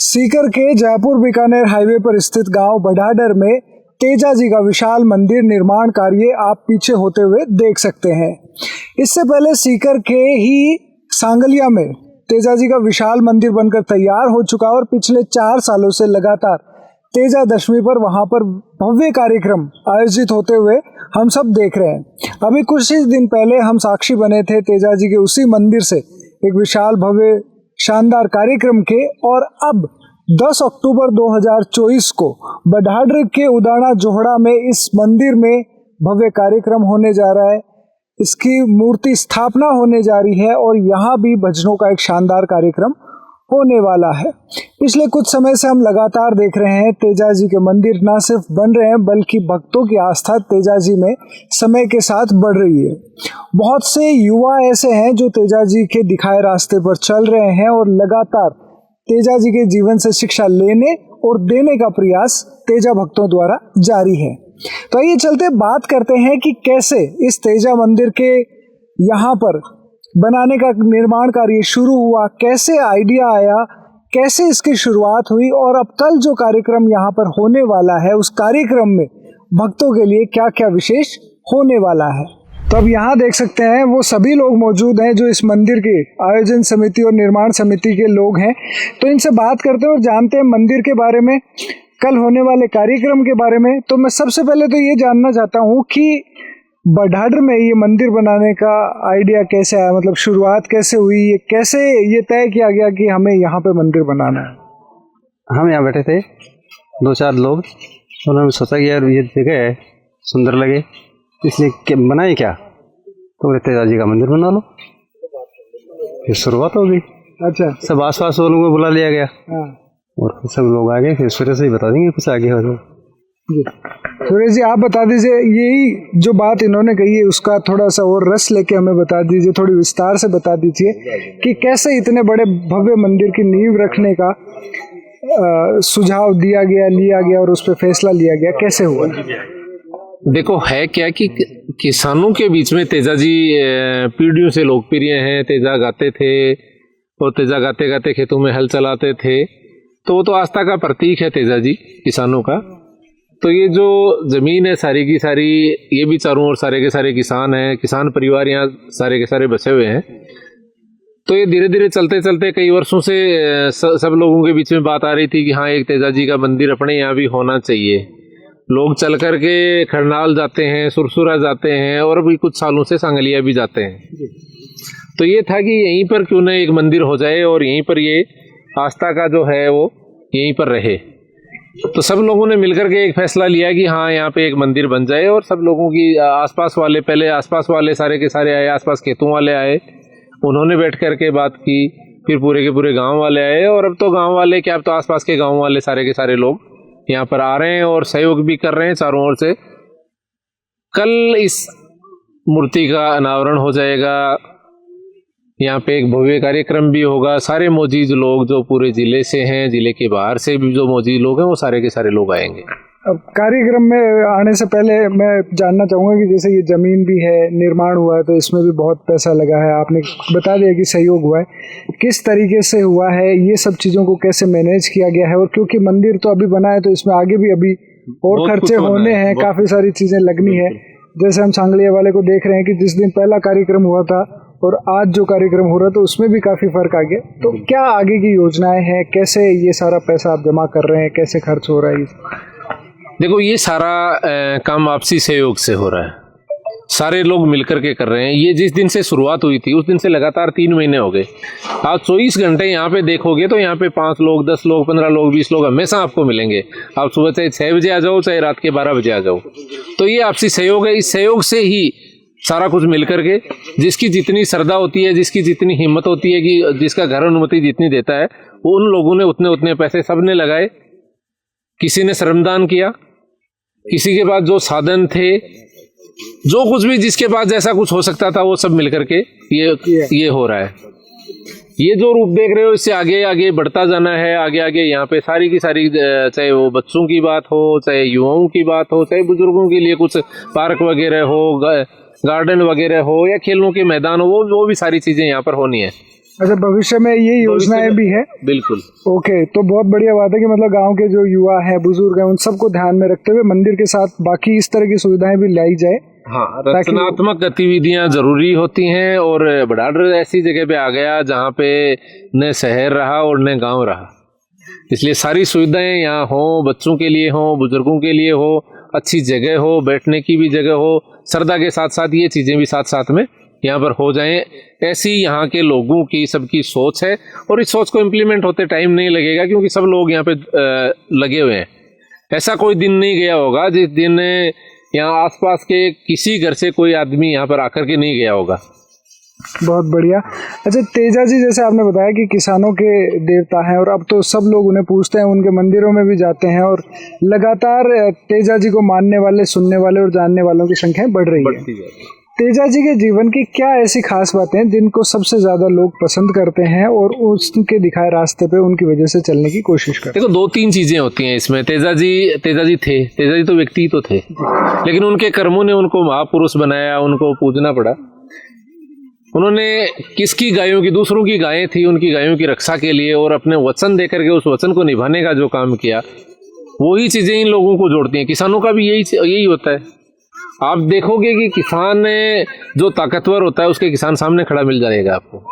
सीकर के जयपुर बीकानेर हाईवे पर स्थित गांव बढ़ाडर में तेजा जी का विशाल मंदिर निर्माण कार्य आप पीछे होते हुए देख सकते हैं। इससे पहले सीकर के ही सांगलिया में तेजा जी का विशाल मंदिर बनकर तैयार हो चुका और पिछले 4 सालों से लगातार तेजा दशमी पर वहां पर भव्य कार्यक्रम आयोजित होते हुए हम सब देख रहे हैं। अभी कुछ ही दिन पहले हम साक्षी बने थे तेजा जी के उसी मंदिर से एक विशाल भव्य शानदार कार्यक्रम के, और अब 10 अक्टूबर 2024 को बढ़ाडर के उदाना जोहड़ा में इस मंदिर में भव्य कार्यक्रम होने जा रहा है। इसकी मूर्ति स्थापना होने जा रही है और यहाँ भी भजनों का एक शानदार कार्यक्रम होने वाला है। पिछले कुछ समय से हम लगातार देख रहे हैं तेजा जी के मंदिर ना सिर्फ बन रहे हैं बल्कि भक्तों की आस्था तेजा जी में समय के साथ बढ़ रही है। बहुत से युवा ऐसे हैं जो तेजा जी के दिखाए रास्ते पर चल रहे हैं और लगातार तेजा जी के जीवन से शिक्षा लेने और देने का प्रयास तेजा भक्तों द्वारा जारी है। तो आइए चलते बात करते हैं कि कैसे इस तेजा मंदिर के यहाँ पर बनाने का निर्माण कार्य शुरू हुआ, कैसे आइडिया आया, कैसे इसकी शुरुआत हुई और अब कल जो कार्यक्रम यहाँ पर होने वाला है उस कार्यक्रम में भक्तों के लिए क्या क्या विशेष होने वाला है। तो अब यहाँ देख सकते हैं वो सभी लोग मौजूद हैं जो इस मंदिर के आयोजन समिति और निर्माण समिति के लोग हैं। तो इनसे बात करते हैं और जानते हैं मंदिर के बारे में, कल होने वाले कार्यक्रम के बारे में। तो मैं सबसे पहले तो ये जानना चाहता हूँ कि बढ़ाडर में ये मंदिर बनाने का आइडिया कैसे आया, मतलब शुरुआत कैसे हुई, ये कैसे ये तय किया गया कि हमें यहाँ पे मंदिर बनाना है। हम यहाँ बैठे थे 2-4 लोग, उन्होंने सोचा कि यार ये जगह है सुंदर लगे, इसलिए बनाए क्या, तो बोले तेजा जी का मंदिर बना लो। फिर शुरुआत हो गई। अच्छा, सब आसपास वालों को बुला लिया गया। हाँ। और फिर सब लोग आ गए। फिर सूर्य से ही बता देंगे कुछ आगे हो। सूर्य जी आप बता दीजिए, यही जो बात इन्होंने कही है उसका थोड़ा सा और रस लेके हमें बता दीजिए, थोड़ी विस्तार से बता दीजिए कि कैसे इतने बड़े भव्य मंदिर की नींव रखने का सुझाव दिया गया, लिया गया और उस पर फैसला लिया गया, कैसे हुआ। देखो है क्या कि किसानों के बीच में तेजा जी पीढ़ियों से लोकप्रिय हैं। तेजा गाते थे और तेजा गाते गाते खेतों में हल चलाते थे, तो वो तो आस्था का प्रतीक है तेजा जी किसानों का। तो ये जो जमीन है सारी की सारी, ये भी चारों ओर सारे के सारे किसान हैं, किसान परिवार यहाँ सारे के सारे बसे हुए हैं। तो ये धीरे धीरे चलते चलते कई वर्षों से सब लोगों के बीच में बात आ रही थी कि हाँ एक तेजा जी का मंदिर अपने यहाँ भी होना चाहिए। लोग चल कर के खरनाल जाते हैं, सुरसुरा जाते हैं और अभी कुछ सालों से सांगलिया भी जाते हैं। तो ये था कि यहीं पर क्यों ना एक मंदिर हो जाए और यहीं पर ये आस्था का जो है वो यहीं पर रहे। तो सब लोगों ने मिलकर के एक फैसला लिया कि हाँ यहाँ पे एक मंदिर बन जाए। और सब लोगों की आसपास वाले, पहले आसपास वाले सारे के सारे आए, आसपास खेतों वाले आए, उन्होंने बैठ कर के बात की। फिर पूरे के पूरे गांव वाले आए और अब तो गांव वाले क्या, अब तो आसपास के गांव वाले सारे के सारे लोग यहाँ पर आ रहे हैं और सहयोग भी कर रहे हैं चारों ओर से। कल इस मूर्ति का अनावरण हो जाएगा, यहाँ पे एक भव्य कार्यक्रम भी होगा। सारे मौजूद लोग जो पूरे जिले से हैं, जिले के बाहर से भी जो मौजूद लोग हैं वो सारे के सारे लोग आएंगे। अब कार्यक्रम में आने से पहले मैं जानना चाहूँगा कि जैसे ये ज़मीन भी है, निर्माण हुआ है, तो इसमें भी बहुत पैसा लगा है। आपने बता दिया कि सहयोग हुआ है, किस तरीके से हुआ है, ये सब चीज़ों को कैसे मैनेज किया गया है। और क्योंकि मंदिर तो अभी बना है तो इसमें आगे भी अभी और खर्चे होने हैं, काफ़ी सारी चीज़ें लगनी है। जैसे हम सांगलिया वाले को देख रहे हैं कि जिस दिन पहला कार्यक्रम हुआ था और आज जो कार्यक्रम हो रहा है तो उसमें भी काफ़ी फर्क आ गया। तो क्या आगे की योजनाएं हैं, कैसे ये सारा पैसा आप जमा कर रहे हैं, कैसे खर्च हो रहा है। देखो ये सारा काम आपसी सहयोग से हो रहा है, सारे लोग मिलकर के कर रहे हैं। ये जिस दिन से शुरुआत हुई थी उस दिन से लगातार 3 महीने हो गए। आप 24 घंटे यहाँ पे देखोगे तो यहाँ पे 5 लोग, 10 लोग, 15 लोग, 20 लोग हमेशा आपको मिलेंगे। आप सुबह चाहे 6 बजे आ जाओ, चाहे रात के 12 बजे आ जाओ। तो ये आपसी सहयोग है। इस सहयोग से ही सारा कुछ मिलकर के, जिसकी जितनी श्रद्धा होती है, जिसकी जितनी हिम्मत होती है, कि जिसका घर अनुमति जितनी देता है, वो उन लोगों ने उतने उतने पैसे सबने लगाए। किसी ने श्रमदान किया, किसी के पास जो साधन थे, जो कुछ भी जिसके पास जैसा कुछ हो सकता था वो सब मिलकर के ये हो रहा है। ये जो रूप देख रहे हो इससे आगे आगे बढ़ता जाना है। आगे आगे यहाँ पे सारी की सारी, चाहे वो बच्चों की बात हो, चाहे युवाओं की बात हो, चाहे बुजुर्गों के लिए कुछ पार्क वगैरह हो, गार्डन वगैरह हो या खेलों के मैदान हो, वो भी सारी चीजें यहाँ पर होनी है। अच्छा, भविष्य में ये योजनाएं भी है। बिल्कुल। ओके, तो बहुत बढ़िया बात है कि मतलब गांव के जो युवा हैं, बुजुर्ग हैं, उन सबको ध्यान में रखते हुए मंदिर के साथ बाकी इस तरह की सुविधाएं भी लाई जाए। हाँ, रचनात्मक गतिविधियां जरूरी होती हैं। और बड़ाडर ऐसी जगह पे आ गया जहाँ पे न शहर रहा और न गांव रहा, इसलिए सारी सुविधाएं यहाँ हो, बच्चों के लिए हो, बुजुर्गों के लिए हो, अच्छी जगह हो, बैठने की भी जगह हो, श्रद्धा के साथ साथ ये चीजें भी साथ साथ में यहाँ पर हो जाएं, ऐसी यहाँ के लोगों की सबकी सोच है। और इस सोच को इम्प्लीमेंट होते टाइम नहीं लगेगा, क्योंकि सब लोग यहाँ पे लगे हुए हैं। ऐसा कोई दिन नहीं गया होगा जिस दिन यहाँ आसपास के किसी घर से कोई आदमी यहाँ पर आकर के नहीं गया होगा। बहुत बढ़िया। अच्छा, तेजा जी जैसे आपने बताया कि किसानों के देवता हैं और अब तो सब लोग उन्हें पूजते हैं, उनके मंदिरों में भी जाते हैं और लगातार तेजा जी को मानने वाले, सुनने वाले और जानने वालों की संख्या बढ़ रही है। तेजा जी के जीवन की क्या ऐसी खास बातें हैं जिनको सबसे ज्यादा लोग पसंद करते हैं और उसके दिखाए रास्ते पे उनकी वजह से चलने की कोशिश करते हैं? देखो, 2-3 चीजें होती हैं इसमें। तेजा जी तो व्यक्ति तो थे, लेकिन उनके कर्मों ने उनको महापुरुष बनाया, उनको पूजना पड़ा। उन्होंने किसकी गायों की, दूसरों की गायें थी, उनकी गायों की रक्षा के लिए और अपने वचन देकर के उस वचन को निभाने का जो काम किया, वही चीजें इन लोगों को जोड़ती हैं। किसानों का भी यही होता है। आप देखोगे कि किसान जो ताकतवर होता है उसके किसान सामने खड़ा मिल जाएगा आपको,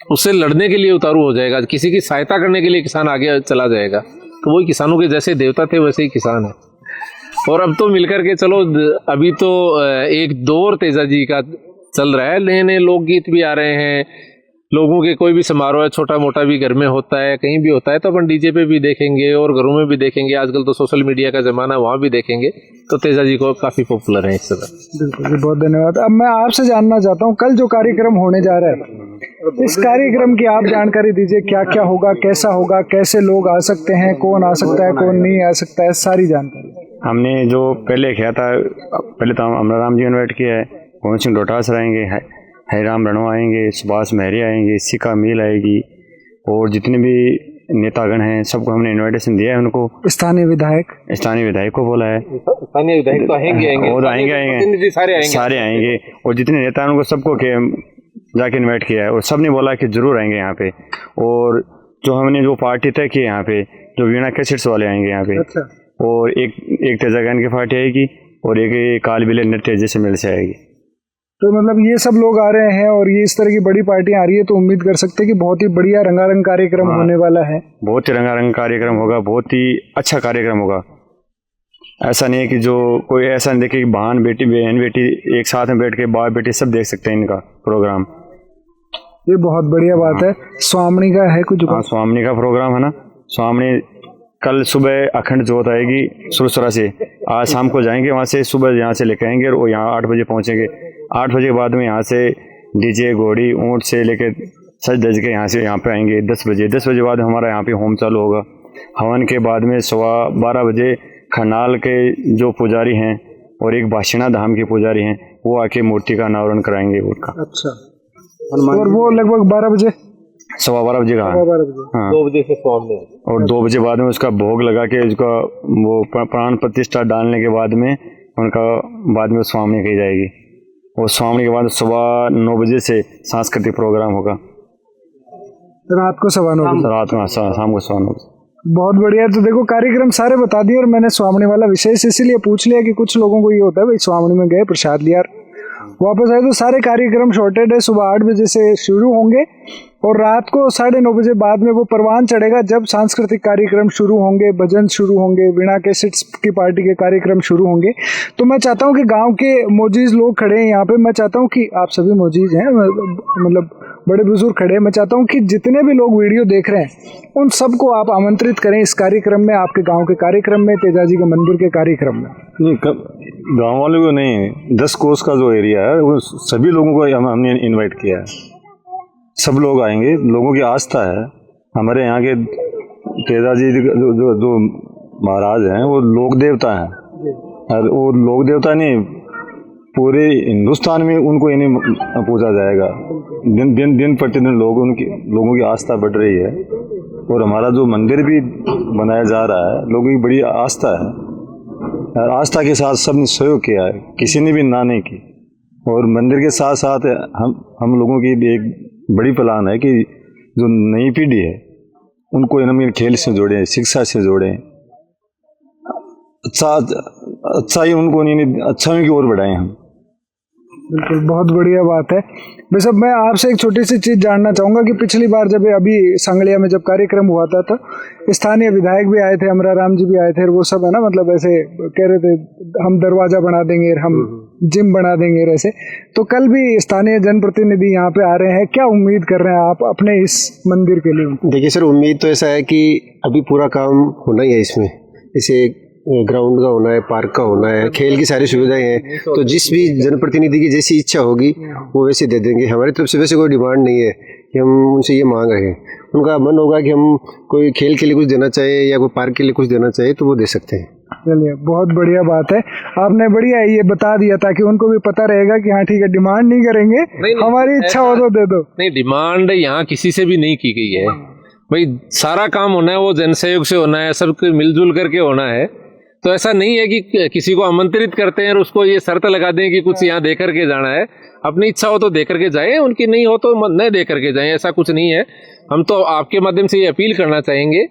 उससे लड़ने के लिए उतारू हो जाएगा, किसी की सहायता करने के लिए किसान आगे चला जाएगा। तो वही किसानों के जैसे देवता थे वैसे ही किसान है। और अब तो मिलकर के चलो, अभी तो एक दौर तेजा जी का चल रहा है, नए नए लोकगीत भी आ रहे हैं। लोगों के कोई भी समारोह है, छोटा मोटा भी घर में होता है, कहीं भी होता है, तो अपन डीजे पे भी देखेंगे और घरों में भी देखेंगे। आजकल तो सोशल मीडिया का जमाना, वहाँ भी देखेंगे। तो तेजा जी को काफी पॉपुलर है इस समय। बिल्कुल जी, बहुत धन्यवाद। अब मैं आपसे जानना चाहता हूँ, कल जो कार्यक्रम होने जा रहा है, इस कार्यक्रम की आप जानकारी दीजिए। क्या क्या होगा, कैसा होगा, कैसे लोग आ सकते हैं, कौन आ सकता है, कौन नहीं आ सकता है, सारी जानकारी। हमने जो पहले किया था, पहले तो अमराराम जी इन्वाइट किया है, पवन सिंह डोटासर आएंगे, हरिराम रणवा आएंगे, सुभाष महरी आएंगे, सिका मील आएगी और जितने भी नेतागण हैं सबको हमने इनविटेशन दिया है। उनको स्थानीय विधायक को बोला है। स्थानीय विधायक तो आएंगे, सारे आएंगे और जितने नेता हैं उनको सबको जाके इनवाइट किया है और सब ने बोला कि जरूर आएंगे यहाँ पे। और जो हमने जो पार्टी तय की यहाँ पे, जो वीणा कैसेट्स वाले आएंगे यहाँ पे। अच्छा। और एक तेजा गायन की पार्टी आएगी और एक काल बिले नृत्य जैसे मिल से आएगी। तो मतलब ये सब लोग आ रहे हैं और ये इस तरह की बड़ी पार्टियां आ रही है, तो उम्मीद कर सकते हैं कि बहुत ही बढ़िया रंगारंग कार्यक्रम होने वाला है। बहुत ही रंगारंग कार्यक्रम होगा, बहुत ही अच्छा कार्यक्रम होगा। ऐसा नहीं है कि जो कोई ऐसा नहीं देखे कि बहन बेटी एक साथ में बैठ के बाप बेटी सब देख सकते हैं इनका प्रोग्राम। ये बहुत बढ़िया बात है। स्वामनी का है कुछ? हाँ, स्वामनी का प्रोग्राम है ना। स्वामनी कल सुबह अखंड जोत आएगी सुरसरा से, आज शाम को जाएंगे वहाँ से, सुबह यहाँ से लेकर आएंगे और यहाँ 8 बजे पहुँचेंगे। 8 बजे के बाद में यहाँ से डीजे घोड़ी ऊँट से लेकर सज धज के यहाँ पे आएंगे 10 बजे बाद हमारा यहाँ पे होम चालू होगा। हवन के बाद में 12:15 बजे खनाल के जो पुजारी हैं और एक भाषिणा धाम के पुजारी हैं वो आके मूर्ति का अनावरण कराएंगे उनका। अच्छा। और वो लगभग 12 बजे, 12:15 बजे का। हाँ, 2 बजे से स्वामी और 2 बजे बाद में उसका भोग लगा के उसका वो प्राण प्रतिष्ठा डालने के बाद में उनका बाद में स्वामी की जाएगी। और स्वामी के बाद सुबह 9 बजे से सांस्कृतिक प्रोग्राम होगा। रात को 9:15 बजे, रात में शाम को 9:15 बजे। बहुत बढ़िया। तो देखो, कार्यक्रम सारे बता दिए और मैंने स्वामी वाला विशेष इसीलिए पूछ लिया कि कुछ लोगों को ये होता है भाई स्वामी में गए, प्रसाद लिया, वापस आए। तो सारे कार्यक्रम शॉर्टेड है, सुबह 8 बजे से शुरू होंगे और रात को 9:30 बजे बाद में वो परवान चढ़ेगा, जब सांस्कृतिक कार्यक्रम शुरू होंगे, भजन शुरू होंगे, वीणा कैसेट्स की पार्टी के कार्यक्रम शुरू होंगे। तो मैं चाहता हूँ कि गांव के मौजूद लोग खड़े हैं यहाँ पे, मैं चाहता हूँ कि आप सभी मौजूद हैं, मतलब बड़े बुजुर्ग खड़े हैं, मैं चाहता हूँ कि जितने भी लोग वीडियो देख रहे हैं उन सबको आप आमंत्रित करें इस कार्यक्रम में, आपके गाँव के कार्यक्रम में, तेजा जी के मंदिर के कार्यक्रम में। नहीं, गाँव वालों को नहीं, 10 कोस का जो एरिया है वो सभी लोगों को हमने इन्वाइट किया है। सब लोग आएंगे, लोगों की आस्था है। हमारे यहाँ के तेजा जी जो महाराज हैं वो लोक देवता हैं, और वो लोक देवता नहीं, पूरे हिंदुस्तान में उनको इन्हें पूजा जाएगा। दिन प्रतिदिन लोगों की आस्था बढ़ रही है और हमारा जो मंदिर भी बनाया जा रहा है, लोगों की बड़ी आस्था है और आस्था के साथ सबने सहयोग किया है, किसी ने भी ना नहीं की। और मंदिर के साथ साथ हम लोगों की भी एक बड़ी प्लान है कि जो नई पीढ़ी है उनको इन्हें खेल से जोड़ें, शिक्षा से जोड़ें, अच्छाई उनको अच्छाई की ओर बढ़ाएं हम। बिल्कुल, बहुत बढ़िया बात है। बस अब मैं आपसे एक छोटी सी चीज़ जानना चाहूँगा कि पिछली बार जब अभी सांगलिया में जब कार्यक्रम हुआ था तो स्थानीय विधायक भी आए थे, अमरा राम जी भी आए थे, और वो सब है ना, मतलब ऐसे कह रहे थे हम दरवाज़ा बना देंगे, हम जिम बना देंगे ऐसे। तो कल भी स्थानीय जनप्रतिनिधि यहाँ पे आ रहे हैं, क्या उम्मीद कर रहे हैं आप अपने इस मंदिर के लिए? देखिए सर, उम्मीद तो ऐसा है कि अभी पूरा काम होना ही है इसमें, इसे ग्राउंड का होना है, पार्क का होना है, खेल की सारी सुविधाएं हैं। तो जिस भी जनप्रतिनिधि की जैसी इच्छा होगी वो वैसे दे देंगे। हमारी तरफ से वैसे कोई डिमांड नहीं है कि हम उनसे ये मांग रहे हैं। उनका मन होगा कि हम कोई खेल के लिए कुछ देना चाहे या कोई पार्क के लिए कुछ देना चाहे तो वो दे सकते हैं। चलिए, बहुत बढ़िया बात है, आपने बढ़िया ये बता दिया ताकि उनको भी पता रहेगा कि हाँ ठीक है, डिमांड नहीं करेंगे, हमारी इच्छा हो तो दे दो। नहीं, डिमांड यहाँ किसी से भी नहीं की गई है भाई। सारा काम होना है वो जन सहयोग से होना है, सबको मिलजुल करके होना है। तो ऐसा नहीं है कि किसी को आमंत्रित करते हैं और उसको ये शर्त लगा दें कि कुछ यहाँ दे करके जाना है। अपनी इच्छा हो तो दे करके जाए, उनकी नहीं हो तो न दे करके जाए, ऐसा कुछ नहीं है। हम तो आपके माध्यम से ये अपील करना चाहेंगे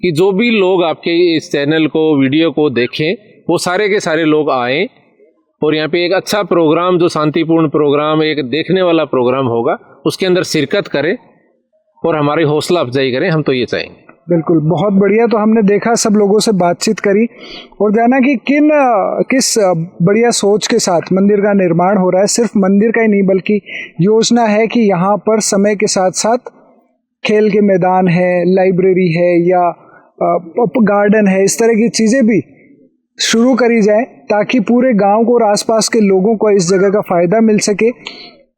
कि जो भी लोग आपके इस चैनल को, वीडियो को देखें, वो सारे के सारे लोग आएँ और यहाँ पे एक अच्छा प्रोग्राम, जो शांतिपूर्ण प्रोग्राम, एक देखने वाला प्रोग्राम होगा, उसके अंदर शिरकत करें और हमारी हौसला अफजाई करें। हम तो ये चाहेंगे। बिल्कुल, बहुत बढ़िया। तो हमने देखा, सब लोगों से बातचीत करी और जाना कि किस बढ़िया सोच के साथ मंदिर का निर्माण हो रहा है। सिर्फ मंदिर का ही नहीं बल्कि योजना है कि यहाँ पर समय के साथ साथ खेल के मैदान है, लाइब्रेरी है या गार्डन है, इस तरह की चीज़ें भी शुरू करी जाए ताकि पूरे गांव को और आसपास के लोगों को इस जगह का फ़ायदा मिल सके।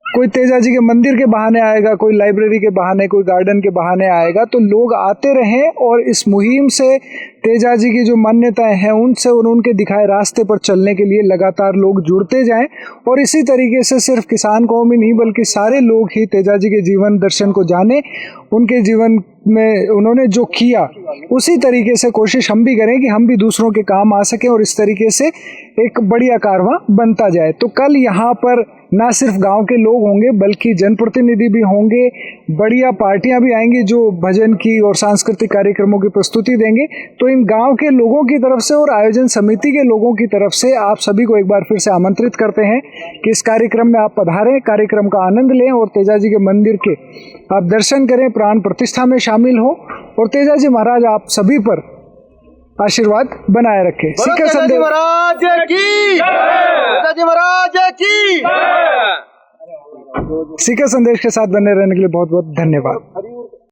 कोई तेजा जी के मंदिर के बहाने आएगा, कोई लाइब्रेरी के बहाने, कोई गार्डन के बहाने आएगा, तो लोग आते रहें और इस मुहिम से तेजा जी की जो मान्यताएं हैं उनसे और उनके दिखाए रास्ते पर चलने के लिए लगातार लोग जुड़ते जाएं। और इसी तरीके से सिर्फ किसान कौम ही नहीं बल्कि सारे लोग ही तेजा जी के जीवन दर्शन को जाने, उनके जीवन में उन्होंने जो किया उसी तरीके से कोशिश हम भी करें कि हम भी दूसरों के काम आ सकें और इस तरीके से एक बढ़िया कारवां बनता जाए। तो कल यहाँ पर ना सिर्फ गांव के लोग होंगे बल्कि जनप्रतिनिधि भी होंगे, बढ़िया पार्टियां भी आएंगी जो भजन की और सांस्कृतिक कार्यक्रमों की प्रस्तुति देंगे। तो इन गांव के लोगों की तरफ से और आयोजन समिति के लोगों की तरफ से आप सभी को एक बार फिर से आमंत्रित करते हैं कि इस कार्यक्रम में आप पधारें, कार्यक्रम का आनंद लें और तेजा जी के मंदिर के आप दर्शन करें, प्राण प्रतिष्ठा में शामिल हो और तेजा जी महाराज आप सभी पर आशीर्वाद बनाए रखे। सीकर संदेश महाराज की, महाराज की। सीकर संदेश के साथ बने रहने के लिए बहुत बहुत धन्यवाद।